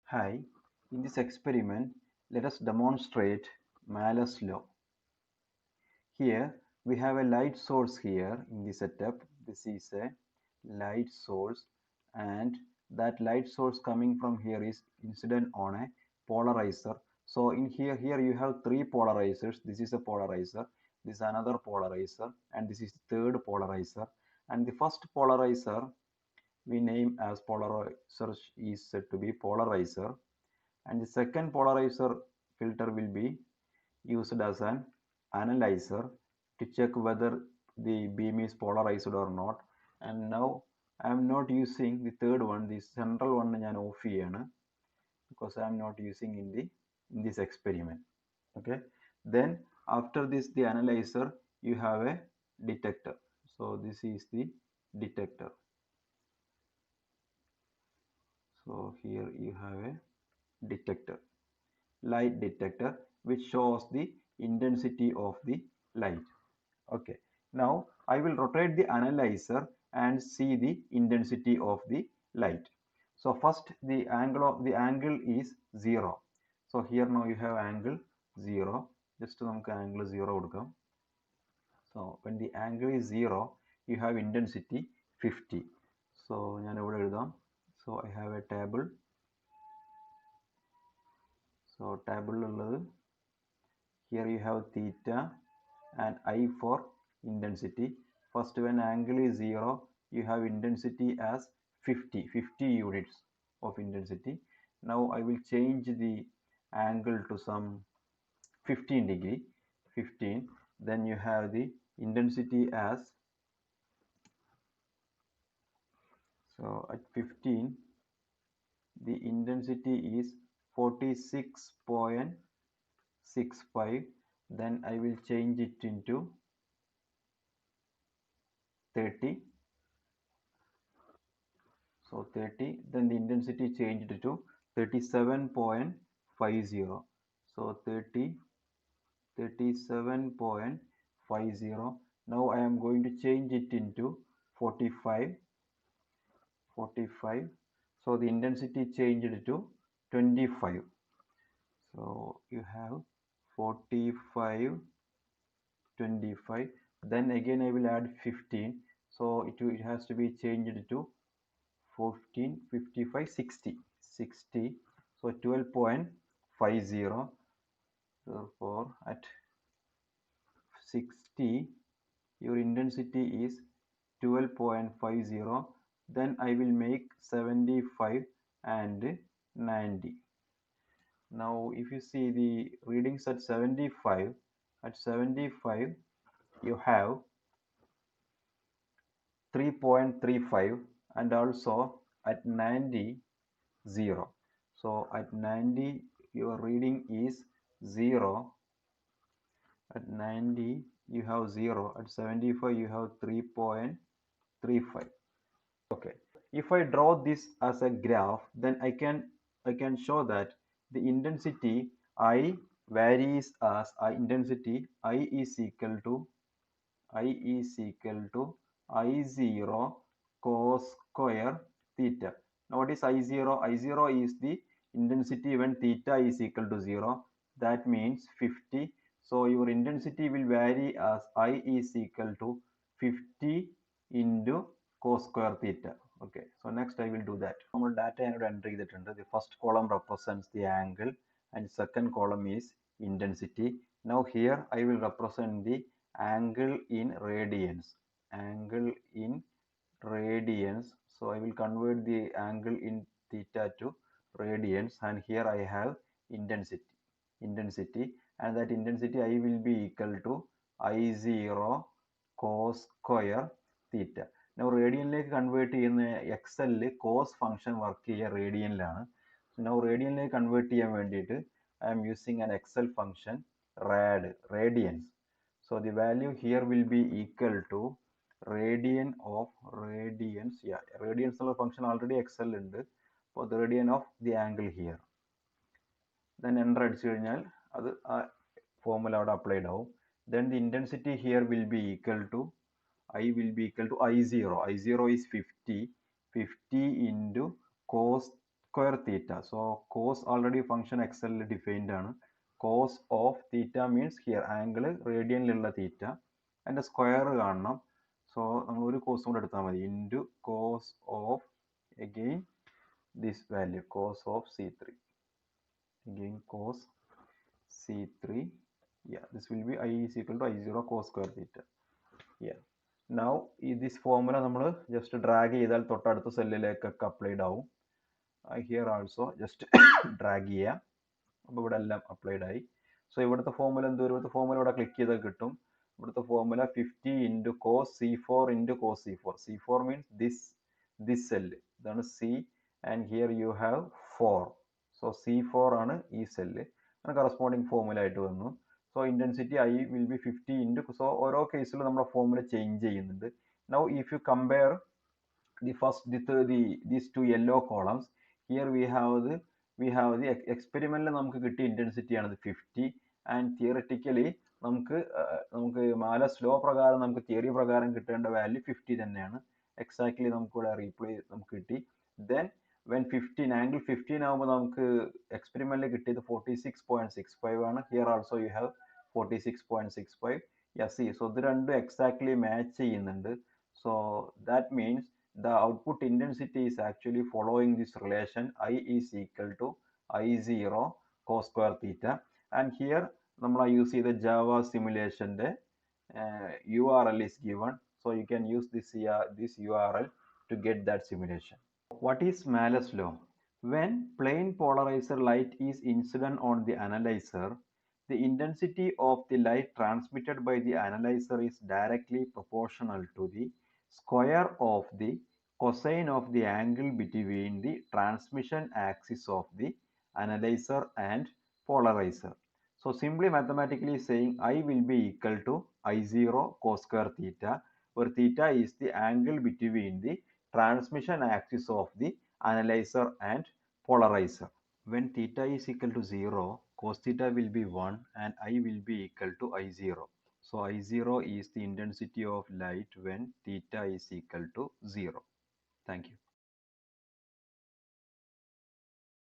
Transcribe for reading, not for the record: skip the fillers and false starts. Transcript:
Hi, in this experiment, let us demonstrate Malus law. Here, we have a light source here in the setup. This is a light source, and that light source coming from here is incident on a polarizer. So in here you have three polarizers. This is a polarizer, this is another polarizer, and this is the third polarizer. And the first polarizer we name as polarizer is said to be polarizer, and the second polarizer filter will be used as an analyzer to check whether the beam is polarized or not. And now I am not using the third one, the central one ഞാൻ off ചെയ്യാണ് because I am not using in this experiment. Okay, then after this the analyzer, you have a detector. So this is the detector. So here you have a detector, light detector, which shows the intensity of the light. Okay, now I will rotate the analyzer and see the intensity of the light. So first the angle is 0. So here now you have angle 0. Just നമുക്ക് angle 0 കൊടുക്കാം. So when the angle is 0, you have intensity 50. So ഞാൻ ഇവിടെ എഴുതാം. So I have a table. So table ഉള്ളത്, here you have theta and I for intensity. First, when angle is 0, you have intensity as 50 units of intensity. Now I will change the angle to some 15 degree, 15. Then you have the intensity as, so at 15 the intensity is 46.65. Then I will change it into 30. So 30, then the intensity changed to 37.50. So 37.50. Now I am going to change it into 45. So the intensity changed to 25. So you have 45, 25. Then again I will add 15. So it has to be changed to 14, 55, 60. So 12.50. Therefore at 60 your intensity is 12.50. Then I will make 75 and 90. Now if you see the readings at 75, you have 3.35, and also at 90, 0. So at 90 your reading is 0. At 90 you have 0. At 75 you have 3.35. Okay, if I draw this as a graph, then I can show that the intensity I varies as intensity I is equal to I0 cos square theta. Now what is I0? I0 is the intensity when theta is equal to 0. That means 50. So your intensity will vary as I is equal to 50 into cos square theta. Okay, so next I will do that. നമ്മൾ data ഞാനിവിടെ enter ചെയ്തിട്ടുണ്ട്. The first column represents the angle and second column is intensity. Now here I will represent the angle in radians. So I will convert the angle in theta to radians, and here I have intensity, and that intensity I will be equal to I0 cos square theta. Now റേഡിയനിലേക്ക് convert ചെയ്യുന്ന എക്സലിൽ cos function work ചെയ്യുക റേഡിയനിലാണ്. Now റേഡിയനിലേക്ക് convert ചെയ്യാൻ വേണ്ടിയിട്ട് I am using an excel function radians. So the value here will be equal to radian of radians. Yeah, radians എന്നുള്ള function already excel ഉണ്ട്. For the radian of the angle here. Then enter അടിച്ചു കഴിഞ്ഞാൽ അത് ആ formula അവിടെ applied ആവും. Then the intensity here will be equal to I0. I0 is 50 into cos square theta. So cos already function Excel defined ആണ്. Cos of theta means here angle റേഡിയനിലുള്ള theta and square കാണണം. So നമ്മൾ ഒരു cos കൂടെ എടുത്താൽ മതി into cos of again this value cos of C3 again cos C3. Yeah, this will be I is equal to I0 cos square theta. Yeah. Now this formula നമ്മൾ just drag ചെയ്താൽ തൊട്ടടുത്ത സെല്ലിലേക്കൊക്കെ applied ആവും. Here also just drag ചെയ്യാം. അപ്പോൾ ഇവിടെ എല്ലാം applied ആയി. So ഇവിടുത്തെ ഫോർമുല എന്ത് വരും? ഇവിടുത്തെ ഫോർമുല ഇവിടെ ക്ലിക്ക് ചെയ്താൽ കിട്ടും. ഇവിടുത്തെ formula 50 into cos C4 into cos C4. C4 means this cell. ഇതാണ് C and here you have 4. So C4 ആണ് ഈ സെല്ല്. അങ്ങനെ കറസ്പോണ്ടിങ് ഫോർമുല ആയിട്ട് വന്നു. So intensity I will be 50 into, so ഓരോ കേസിലും നമ്മുടെ ഫോർമുല ചേഞ്ച് ചെയ്യുന്നുണ്ട്. Now if you compare these two yellow columns, here we have the experimental നമുക്ക് കിട്ടിയ intensity ആണ് 50 and theoretically നമുക്ക് മാലസ് ലോ പ്രകാരം നമുക്ക് തിയറി പ്രകാരം കിട്ടേണ്ട വാല്യൂ 50 തന്നെയാണ്. എക്സാക്ട്ലി നമുക്ക് ഇവിടെ റീപ്ലേ നമുക്ക് കിട്ടി. then when 15 angle 15 ആവുമ്പോൾ നമുക്ക് എക്സ്പെരിമെന്റിൽ കിട്ടിയത് 46.65 ആണ്. here also you have 46.65. yeah, see, so ഇത് രണ്ടും എക്സാക്ട്ലി മാച്ച് ചെയ്യുന്നുണ്ട്. so that means the output intensity is actually following this relation I is equal to I0 cos square theta. And here നമ്മൾ use ചെയ്ത Java simulation URL is given, so you can use this URL to get that simulation. What is Malus law? When plane polarizer light is incident on the analyzer, the intensity of the light transmitted by the analyzer is directly proportional to the square of the cosine of the angle between the transmission axis of the analyzer and polarizer. So simply mathematically saying I will be equal to I0 cos square theta, where theta is the angle between the transmission axis of the analyzer and polarizer. When theta is equal to 0, cos theta will be 1 and I will be equal to I0. So I0 is the intensity of light when theta is equal to 0. Thank you.